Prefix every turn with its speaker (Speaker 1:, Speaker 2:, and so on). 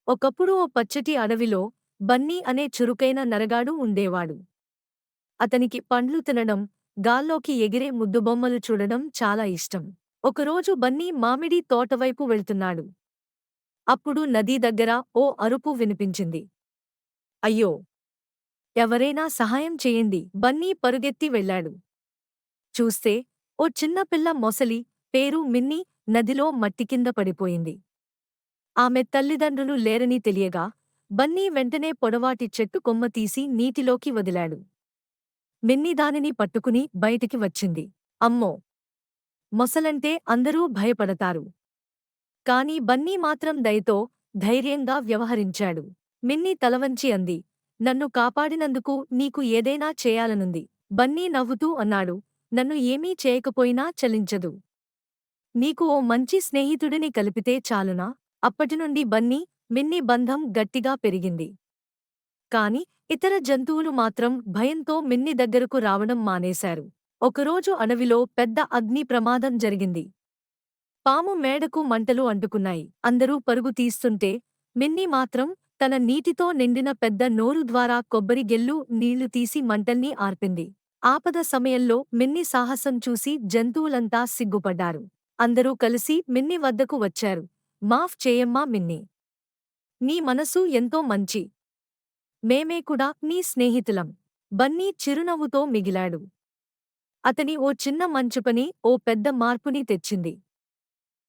Speaker 1: ఒకప్పుడు ఓ పచ్చటి అడవిలో బన్నీ అనే చురుకైన నరగాడు ఉండేవాడు. అతనికి పండ్లు తినడం, గాల్లోకి ఎగిరే ముద్దుబొమ్మలు చూడడం చాలా ఇష్టం. ఒకరోజు బన్నీ మామిడి తోటవైపు వెళ్తున్నాడు. అప్పుడు నదీ దగ్గర ఓ అరుపు వినిపించింది. అయ్యో! ఎవరైనా సహాయం చేయండి! బన్నీ పరుగెత్తి వెళ్ళాడు. చూస్తే ఓ చిన్నపిల్ల మొసలి, పేరు మిన్నీ, నదిలో మట్టి కింద పడిపోయింది. ఆమె తల్లిదండ్రులు లేరని తెలియగా బన్నీ వెంటనే పొడవాటి చెట్టు కొమ్మ తీసి నీటిలోకి వదిలాడు. మిన్నీ దానిని పట్టుకుని బయటికి వచ్చింది. అమ్మో! మొసలంటే అందరూ భయపడతారు. కాని బన్నీ మాత్రం దయతో, ధైర్యంగా వ్యవహరించాడు. మిన్నీ తలవంచి అంది, నన్ను కాపాడినందుకు నీకు ఏదైనా చేయాలనుంది. బన్నీ నవ్వుతూ అన్నాడు, నన్ను ఏమీ చేయకపోయినా చలించదు. నీకు ఓ మంచి స్నేహితుడిని కలిపితే చాలునా? అప్పటినుండి బన్నీ, మిన్నీ బంధం గట్టిగా పెరిగింది. కాని ఇతర జంతువులు మాత్రం భయంతో మిన్ని దగ్గరకు రావడం మానేశారు. ఒకరోజు అడవిలో పెద్ద అగ్ని ప్రమాదం జరిగింది. పాము మేడకు మంటలు అంటుకున్నాయి. అందరూ పరుగు తీస్తుంటే మిన్నీ మాత్రం తన నీటితో నిండిన పెద్ద నోరు ద్వారా కొబ్బరి గెల్లు నీళ్లు తీసి మంటల్ని ఆర్పింది. ఆపద సమయంలో మిన్ని సాహసం చూసి జంతువులంతా సిగ్గుపడ్డారు. అందరూ కలిసి మిన్ని వద్దకు వచ్చారు. మాఫ్ చేయమ్మా మిన్నీ. నీ మనసు ఎంతో మంచి. మేమే కూడా నీ స్నేహితులం. బన్నీ చిరునవ్వుతో మిగిలాడు. అతని ఓ చిన్న మంచుపని ఓ పెద్ద మార్పుని తెచ్చింది.